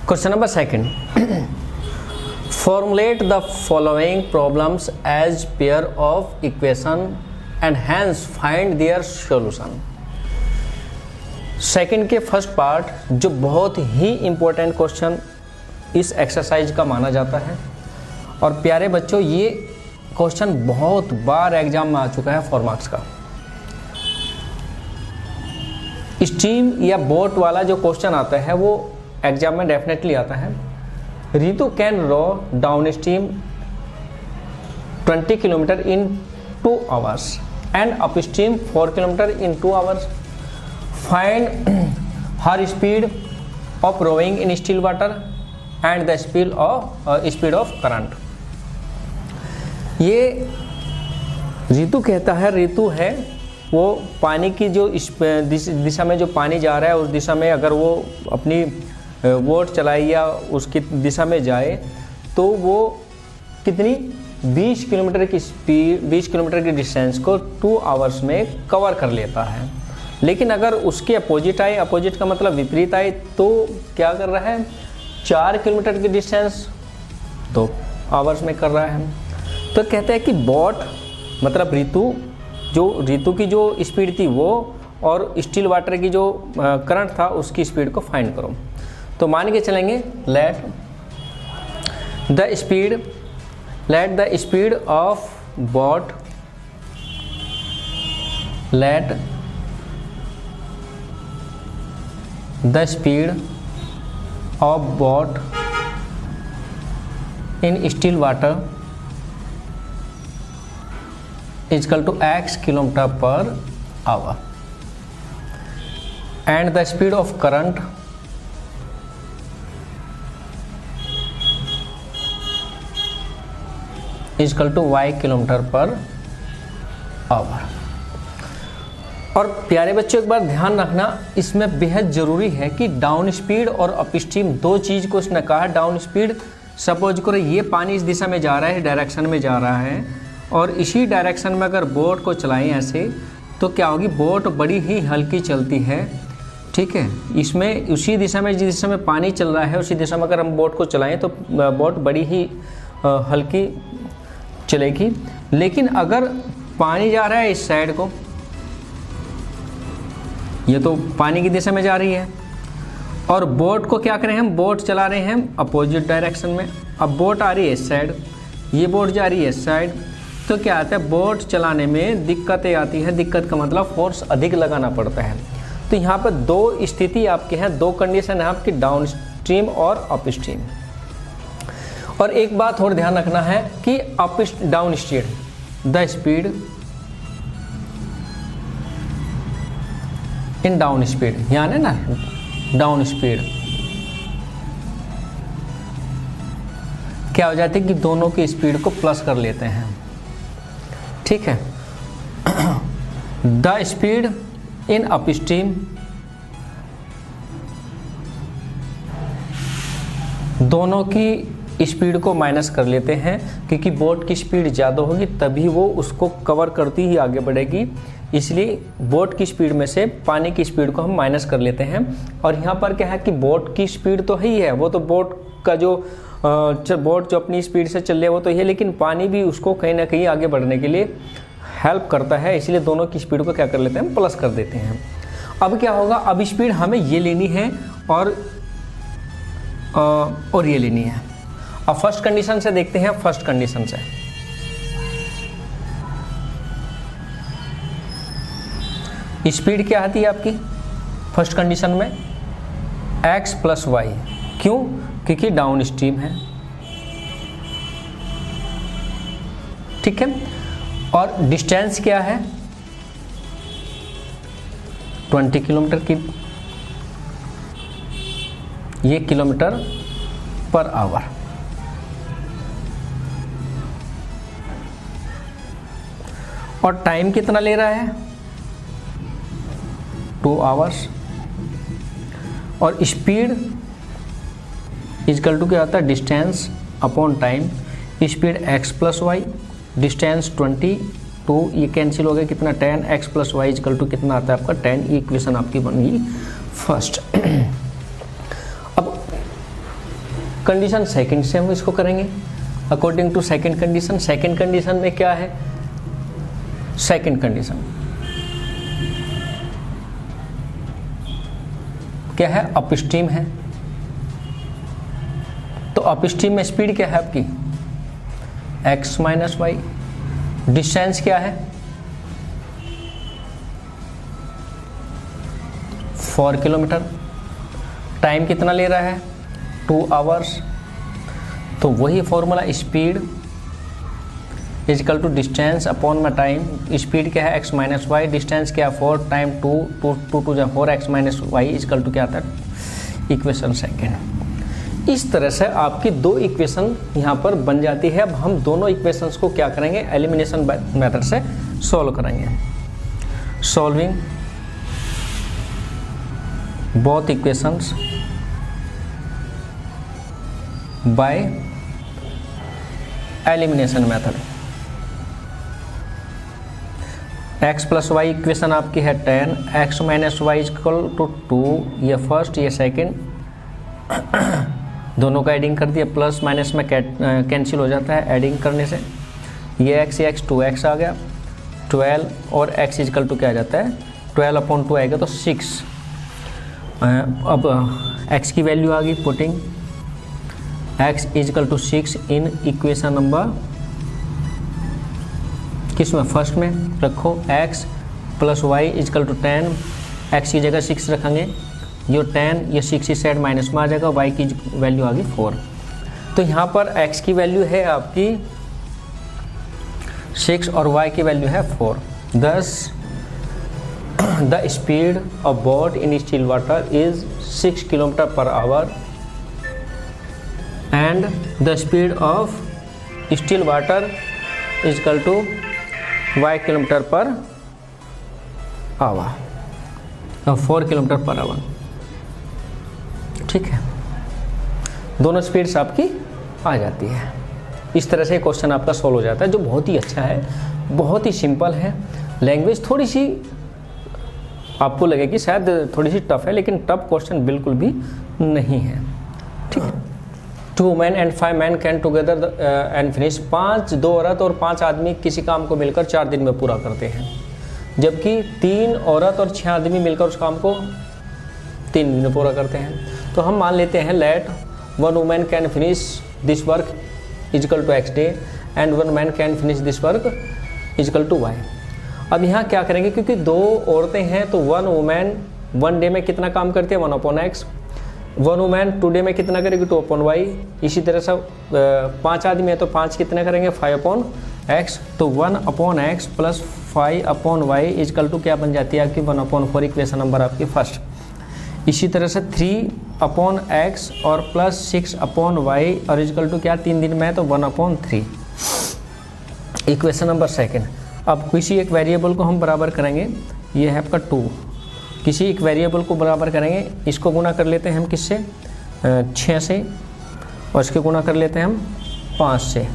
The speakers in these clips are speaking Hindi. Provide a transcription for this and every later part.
Question number second, formulate the following problems as pair of equation and hence find their solution. Second के फर्स्ट पार्ट जो बहुत ही इंपॉर्टेंट क्वेश्चन इस एक्सरसाइज का माना जाता है, और प्यारे बच्चों ये क्वेश्चन बहुत बार एग्जाम में आ चुका है 4 मार्क्स का। स्टीम या बोट वाला जो क्वेश्चन आता है वो एग्जाम में डेफिनेटली आता है। Ritu can row downstream 20 kilometer in 2 hours and upstream 4 kilometer in 2 hours। Find her speed of rowing in still water and the speed of current. ये ऋतु कहता है, ऋतु है वो पानी की जो दिशा में जो पानी जा रहा है उस दिशा में अगर वो अपनी बोट चलाए या उसकी दिशा में जाए तो वो कितनी 20 किलोमीटर की स्पीड 20 किलोमीटर की डिस्टेंस को 2 hours में कवर कर लेता है। लेकिन अगर उसके अपोजिट आए, अपोजिट का मतलब विपरीत आए, तो क्या कर रहा है 4 किलोमीटर की डिस्टेंस 2 hours में कर रहा है। तो कहते हैं कि बोट मतलब ऋतु की जो स्पीड थी वो और स्टिल वाटर की जो करंट था उसकी स्पीड को फाइंड करो। तो मान के चलेंगे late the speed of boat in still water is equal to x kilometer per hour and the speed of current is equal to y kilometer per hour। और प्यारे बच्चों एक बार ध्यान रखना, इसमें बेहद ज़रूरी है कि डाउन स्पीड और अप स्ट्रीम दो चीज़ को इसने कहा। डाउन स्पीड सपोज करो ये पानी इस दिशा में जा रहा है, डायरेक्शन में जा रहा है, और इसी डायरेक्शन में अगर बोट को चलाएं ऐसे तो क्या होगी, बोट बड़ी ही हल्की चलती है। ठीक है, इसमें उसी दिशा में जिस दिशा में पानी चल रहा है उसी दिशा में अगर हम बोट को चलाएं तो बोट बड़ी ही हल्की चलेगी। लेकिन अगर पानी जा रहा है इस साइड को, ये तो पानी की दिशा में जा रही है, और बोट को क्या करें हम, बोट चला रहे हैं अपोजिट डायरेक्शन में। अब बोट आ रही है इस साइड, ये बोट जा रही है इस साइड, तो क्या आता है बोट चलाने में दिक्कतें आती हैं। दिक्कत का मतलब फोर्स अधिक लगाना पड़ता है। तो यहाँ पर 2 स्थिति आपके हैं, 2 कंडीशन है आपकी, डाउन स्ट्रीम और अप स्ट्रीम। और एक बात और ध्यान रखना है कि down stream the speed in down speed, यानी ना डाउन स्पीड क्या हो जाती है कि दोनों की स्पीड को प्लस कर लेते हैं। ठीक है, the speed in up stream दोनों की स्पीड को माइनस कर लेते हैं, क्योंकि बोट की स्पीड ज़्यादा होगी तभी वो उसको कवर करती ही आगे बढ़ेगी। इसलिए बोट की स्पीड में से पानी की स्पीड को हम माइनस कर लेते हैं। और यहाँ पर क्या है कि बोट की स्पीड तो ही है, वो तो बोट का जो बोट जो अपनी स्पीड से चल रही है वो तो ये, लेकिन पानी भी उसको कहीं ना कहीं आगे बढ़ने के लिए हेल्प करता है। इसलिए दोनों की स्पीड को क्या कर लेते हैं, प्लस कर देते हैं। अब क्या होगा, अब स्पीड हमें ये लेनी है और ये लेनी है। अब फर्स्ट कंडीशन से देखते हैं, फर्स्ट कंडीशन से स्पीड क्या आती है आपकी फर्स्ट कंडीशन में, x + y। क्यों, क्योंकि डाउन स्ट्रीम है। ठीक है, और डिस्टेंस क्या है 20 किलोमीटर की, ये किलोमीटर पर आवर। और टाइम कितना ले रहा है 2 hours। और स्पीड इक्वल टू क्या आता है, distance upon time. Speed x + y, distance 20, तो ये कैंसिल हो गया, कितना 10, x + y इक्वल टू कितना आता है आपका 10। ये इक्वेशन आपकी बन गई फर्स्ट। अब कंडीशन सेकंड से हम इसको करेंगे according to second condition. Second condition में क्या है, सेकंड कंडीशन क्या है, अपस्ट्रीम है। तो अपस्ट्रीम में स्पीड क्या है आपकी x माइनस वाई, डिस्टेंस क्या है 4 किलोमीटर, टाइम कितना ले रहा है 2 आवर्स। तो वही formula, speed equal to distance upon में टाइम। स्पीड क्या है x माइनस वाई, डिस्टेंस क्या है 4, टाइम 2, 2 जा 4, x minus y equal to क्या आता है इक्वेशन सेकेंड। इस तरह से आपकी दो इक्वेशन यहाँ पर बन जाती है। अब हम दोनों इक्वेशंस को क्या करेंगे, एलिमिनेशन मेथड से सॉल्व करेंगे। Solving both equations by elimination method. x plus y equation आपकी है 10, x minus y equal to 2, ये फर्स्ट ये सेकेंड, दोनों का एडिंग कर दिया, प्लस माइनस में कैंसिल हो जाता है एडिंग करने से। ये x 2x आ गया 12 और x इजकल टू क्या आ जाता है 12 अपॉन 2 आएगा तो 6। अब x की वैल्यू आ गई, putting x is equal to 6 in equation number किस में, फर्स्ट में रखो। x plus y equal to 10, x की जगह 6 रखेंगे, ये 10 ये 6 इस साइड माइनस में आ जाएगा, y की वैल्यू आ गई 4। तो यहाँ पर x की वैल्यू है आपकी 6 और y की वैल्यू है 4। Thus the speed of boat in still water is 6 kilometre per hour and the speed of still water is equal to y kilometre per hour, 4 kilometre per hour. ठीक है, दोनों स्पीड्स आपकी आ जाती है। इस तरह से क्वेश्चन आपका सॉल्व हो जाता है, जो बहुत ही अच्छा है, बहुत ही सिंपल है। लैंग्वेज थोड़ी सी आपको लगेगी शायद थोड़ी सी टफ है, लेकिन टफ क्वेश्चन बिल्कुल भी नहीं है। ठीक है, 2 men and 5 men can together and finish। 2 औरत और 5 आदमी किसी काम को मिलकर 4 दिन में पूरा करते हैं, जबकि 3 औरत और 6 आदमी मिलकर उस काम को 3 दिन में पूरा करते हैं। तो हम मान लेते हैं let 1 woman can finish this work is equal to x day and 1 man can finish this work is equal to y। अब यहाँ क्या करेंगे, क्योंकि 2 औरतें हैं तो 1 woman 1 डे में कितना काम करती है 1 अपॉन x, 1 woman 2 डे में कितना करेगी 2 अपॉन y। इसी तरह से 5 आदमी है तो 5 कितना करेंगे 5 अपॉन x। तो 1 upon x plus 5 upon y is equal to क्या बन जाती है आपकी 1 अपॉन 4, इक्वेशन नंबर आपकी फर्स्ट। इसी तरह से 3 अपॉन x और प्लस 6 अपॉन y और इजकल टू क्या 3 दिन में है तो 1 अपॉन 3, इक्वेशन नंबर सेकेंड। अब किसी एक वेरिएबल को हम बराबर करेंगे, ये है आपका 2, किसी एक वेरिएबल को बराबर करेंगे, इसको गुना कर लेते हैं हम किससे 6 से और इसके गुना कर लेते हैं हम 5 से।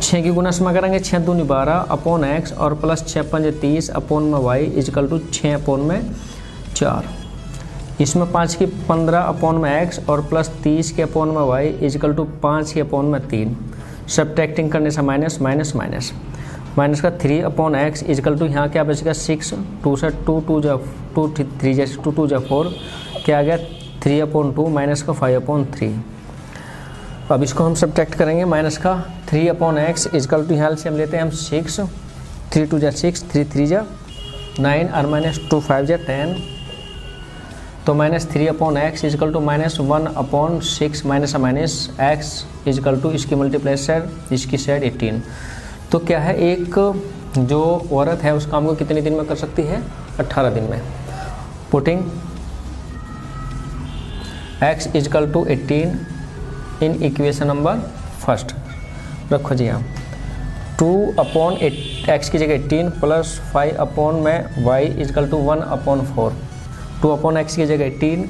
6 की गुना समा करेंगे 6 दूनी 12 अपॉन x और प्लस 6 पंजे 30 अपॉन में y इजकल टू 6 अपॉन में 4। इसमें 5 की 15 अपॉन में x और प्लस 30 के अपॉन में y इजकल टू 5 के अपॉन में 3। सब्ट्रैक्टिंग करने से माइनस माइनस माइनस माइनस का 3 अपॉन x इजकल टू यहाँ क्या बचेगा 6, 2 से 2 जा 2 3 जैसे 2 जा 4, क्या आ गया 3 अपॉन 2 माइनस का 5 अपॉन 3। अब इसको हम सब्ट्रैक्ट करेंगे, माइनस का 3 अपॉन x इजकल टू यहाँ से हम लेते हैं हम 6, 3 2 जा 6, 3 3 जा 9 और माइनस 2 5 जा 10, तो minus 3 upon x is equal to minus 1 upon 6 minus minus x is equal to इसकी मल्टीप्लाई साइड इसकी साइड 18। तो क्या है, एक जो औरत है उस काम को कितने दिन में कर सकती है 18 दिन में। Putting x is equal to 18 in equation number first रखो जी यहाँ 2 अपॉन x की जगह 18 प्लस 5 अपॉन में y is equal to 1 upon 4, 2 upon x की जगह 18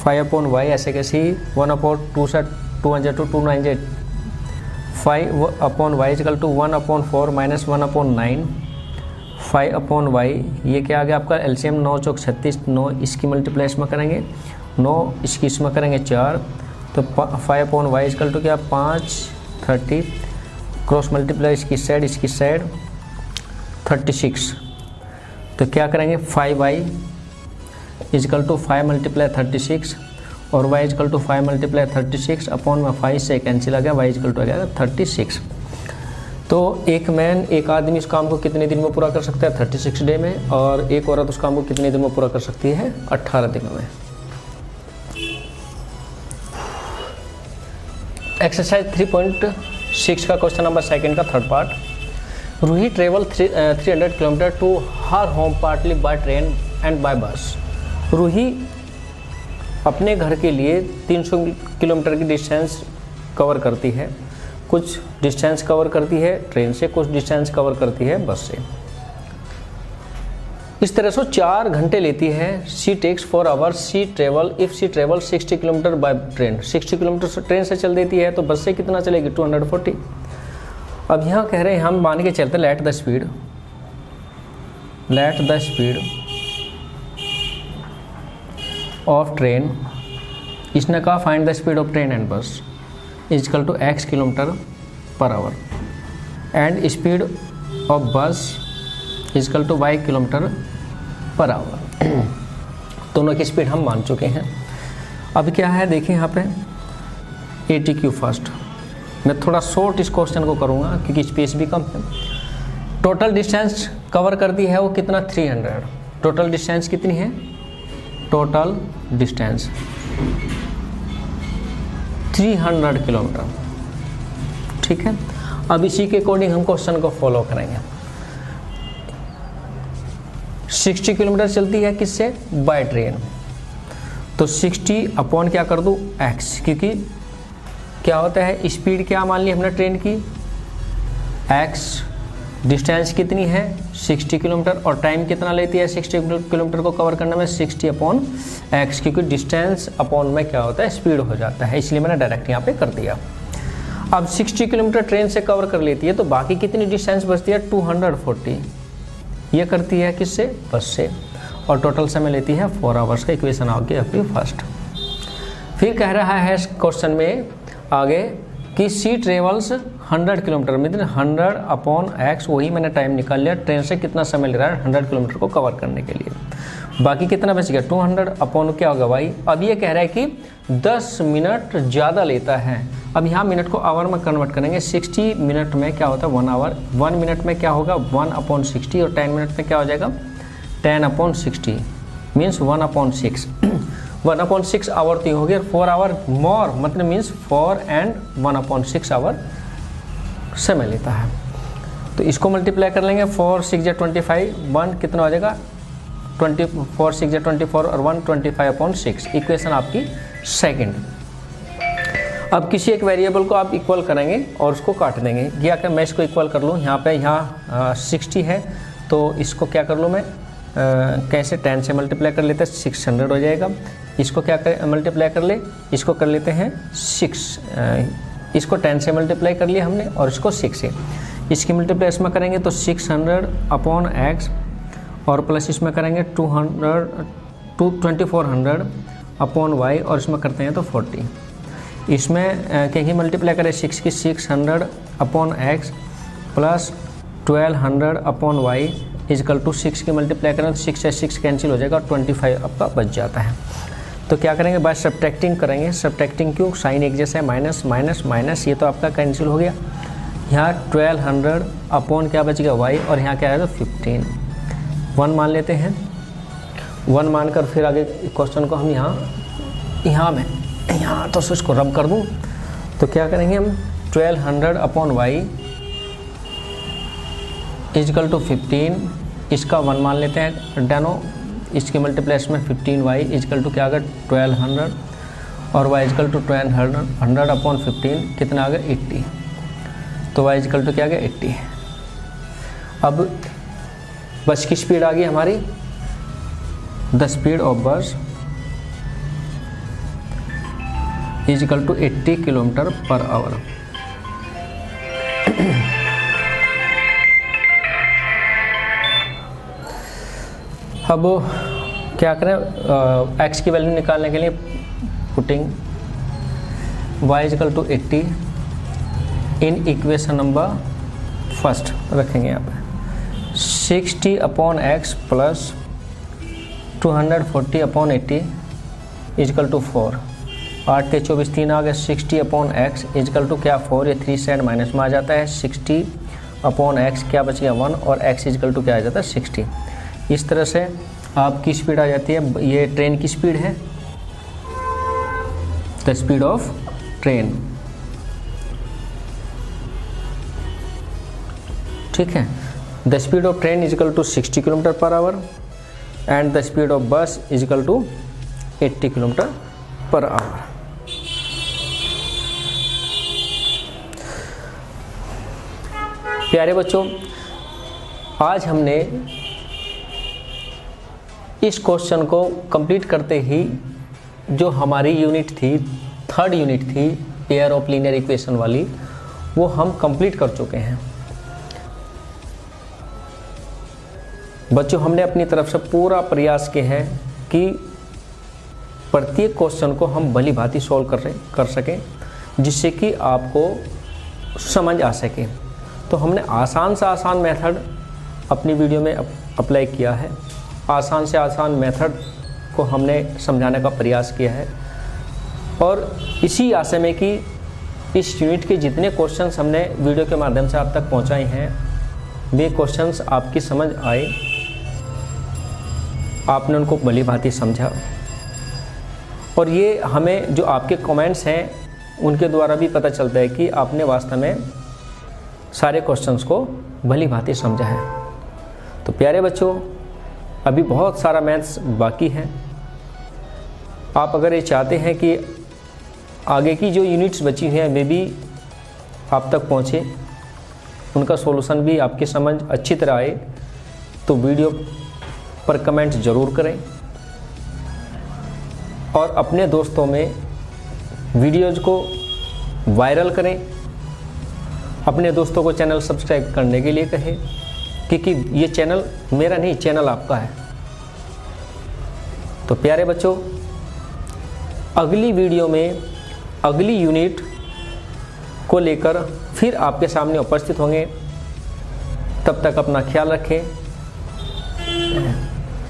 5 अपॉन y ऐसे कैसे 1 अपॉन 2 से 2 1 2 2 9 5 upon y is equal to 1 upon 4 minus 1 upon 9 5 upon y, ये क्या आ गया आपका एलसीएम 9 चौक 36 9, इसकी मल्टीप्लाई इसमें करेंगे 9, इसकी इसमें करेंगे 4, तो 5/y इक्वल टू क्या 5, 30, क्रॉस मल्टीप्लाई इसकी साइड 36। तो क्या करेंगे 5y इक्वल टू 5 × 36 और y इक्वल टू 5 × 36 अपॉन में 5 से कैंसिल आ गया, y इक्वल टू आ गया 36। तो एक आदमी इस काम को कितने दिन में पूरा कर सकता है 36 डे में, और एक औरत उस काम को कितने दिन में पूरा कर सकती है 18 दिनों में। एक्सरसाइज 3.6 का क्वेश्चन नंबर 2 का 3rd part. Ruhi travel 300 kilometre to her home partly by train and by bus. Ruhi अपने घर के लिए 300 किलोमीटर की डिस्टेंस कवर करती है, कुछ डिस्टेंस कवर करती है ट्रेन से, कुछ डिस्टेंस कवर करती है बस से। इस तरह से 4 घंटे लेती है। She takes 4 hours she travel if she travel 60 kilometre by train. 60 kilometre train से चल देती है, तो बस से कितना चलेगी 240। अब यहाँ कह रहे हैं हम मान के चलते let the speed of train. इसने कहा find the speed of train and bus equal to x kilometre per hour and speed of bus equal to y kilometre per hour. दोनों की स्पीड हम मान चुके हैं। अब क्या है देखिए यहाँ पे ATQ फर्स्ट। मैं थोड़ा शॉर्ट इस क्वेश्चन को करूँगा क्योंकि स्पेस भी कम है। टोटल डिस्टेंस कवर करती है वो कितना 300। टोटल डिस्टेंस कितनी है, टोटल डिस्टेंस 300 किलोमीटर। ठीक है, अब इसी के अकॉर्डिंग हम क्वेश्चन को फॉलो करेंगे। 60 किलोमीटर चलती है किससे, बाय ट्रेन, तो 60 अपॉन क्या कर दूँ x, क्योंकि क्या होता है स्पीड क्या मान ली हमने ट्रेन की x, डिस्टेंस कितनी है 60 किलोमीटर और टाइम कितना लेती है 60 किलोमीटर को कवर करने में 60 अपॉन x, क्योंकि डिस्टेंस अपॉन में क्या होता है स्पीड हो जाता है, इसलिए मैंने डायरेक्ट यहाँ पे कर दिया। अब 60 किलोमीटर ट्रेन से कवर कर लेती है, तो बाकी कितनी डिस्टेंस बचती है 240। ये करती है किससे, बस से, और टोटल समय लेती है 4 आवर्स का। इक्वेशन आ गया आपकी फर्स्ट। फिर कह रहा है क्वेश्चन में आगे कि सी ट्रेवल्स 100 किलोमीटर, मतलब 100 अपॉन x, वही मैंने टाइम निकाल लिया, ट्रेन से कितना समय ले रहा है 100 किलोमीटर को कवर करने के लिए। बाकी कितना बच गया 200 अपॉन क्या होगा y। अब ये कह रहा है कि 10 मिनट ज़्यादा लेता है। अब यहाँ मिनट को आवर में कन्वर्ट करेंगे। 60 मिनट में क्या होता है 1 आवर, 1 मिनट में क्या होगा 1/60, और 10 मिनट में क्या हो जाएगा 10/60 मीन्स 1/6। 1/6 आवर तो हो गया, 4 आवर मोर मतलब मीन्स 4 एंड 1/6 आवर समय लेता है। तो इसको मल्टीप्लाई कर लेंगे, 4 6 या 25, 1 कितना हो जाएगा 24 6 या 24 और 1 25/6। इक्वेशन आपकी सेकंड। अब किसी एक वेरिएबल को आप इक्वल करेंगे और उसको काट देंगे। या क्या मैं इसको इक्वल कर लूँ, यहाँ 60 है तो इसको क्या कर लूँ मैं कैसे 10 से मल्टीप्लाई कर लेते हैं 600 हो जाएगा। इसको क्या कर मल्टीप्लाई कर ले, इसको कर लेते हैं 6, इसको 10 से मल्टीप्लाई कर लिया हमने और इसको 6 से, इसकी मल्टीप्लाई इसमें करेंगे तो 600 अपॉन x और प्लस इसमें करेंगे 2400 अपॉन y और इसमें करते हैं तो 40। इसमें कहीं मल्टीप्लाई करें 6 की 600 upon x plus 1200 upon y is equal to 6 की मल्टीप्लाई करें तो 6 से 6 कैंसिल हो जाएगा, 25 आपका बच जाता है। तो क्या करेंगे बाय सब्ट्रैक्टिंग करेंगे। सब्ट्रैक्टिंग क्यों, साइन एक जैसा है, माइनस माइनस माइनस, ये तो आपका कैंसिल हो गया। यहाँ 1200 अपॉन क्या बच गया y और यहाँ क्या आएगा 15। 1 मान लेते हैं, 1 मानकर फिर आगे क्वेश्चन को हम यहाँ तो इसको रब कर दूँ तो क्या करेंगे हम 1200 अपॉन y इजकल टू 15, इसका 1 मान लेते हैं डेनो, इसके मल्टीप्लेस में 15y इजकल टू क्या आ गया 1200 और y इजकल टू 1200 अपॉन 15 कितना आ गया 80, तो y इजकल टू क्या आ गया 80। अब बस की स्पीड आ गई हमारी, the speed of bus is equal to 80 kilometre per hour. अब क्या करें, x की वैल्यू निकालने के लिए putting y equal to 80 in equation number first रखेंगे यहाँ पे 60 upon x plus 240 upon 80 is equal to 4। 8 के 24 3 आ गए, 60 अपॉन एक्स इजकल टू क्या 4, ये 3 साइड माइनस में आ जाता है, 60 अपॉन एक्स क्या बच गया 1 और x इजकल टू क्या आ जाता है 60। इस तरह से आपकी स्पीड आ जाती है, ये ट्रेन की स्पीड है, द स्पीड ऑफ ट्रेन। ठीक है, the speed of train is equal to 60 kilometre per hour and the speed of bus is equal to 80 kilometre per hour. प्यारे बच्चों, आज हमने इस क्वेश्चन को कंप्लीट करते ही जो हमारी यूनिट थी, थर्ड यूनिट थी पेयर ऑफ लीनियर इक्वेशन वाली, वो हम कंप्लीट कर चुके हैं। बच्चों, हमने अपनी तरफ से पूरा प्रयास किया है कि प्रत्येक क्वेश्चन को हम भली भांति सॉल्व कर सकें, जिससे कि आपको समझ आ सके। तो हमने आसान से आसान मेथड अपनी वीडियो में अप्लाई किया है, आसान से आसान मेथड को हमने समझाने का प्रयास किया है, और इसी आशा में कि इस यूनिट के जितने क्वेश्चंस हमने वीडियो के माध्यम से आप तक पहुंचाए हैं, वे क्वेश्चंस आपकी समझ आए, आपने उनको भली भांति समझा, और ये हमें जो आपके कमेंट्स हैं उनके द्वारा भी पता चलता है कि आपने वास्तव में सारे क्वेश्चंस को भली भांति समझा है। तो प्यारे बच्चों, अभी बहुत सारा मैथ्स बाकी है। आप अगर ये चाहते हैं कि आगे की जो यूनिट्स बची हुई हैं वे भी आप तक पहुँचे, उनका सॉल्यूशन भी आपकी समझ अच्छी तरह आए, तो वीडियो पर कमेंट ज़रूर करें और अपने दोस्तों में वीडियोज़ को वायरल करें। अपने दोस्तों को चैनल सब्सक्राइब करने के लिए कहें, क्योंकि ये चैनल मेरा नहीं, चैनल आपका है। तो प्यारे बच्चों, अगली वीडियो में अगली यूनिट को लेकर फिर आपके सामने उपस्थित होंगे। तब तक अपना ख्याल रखें।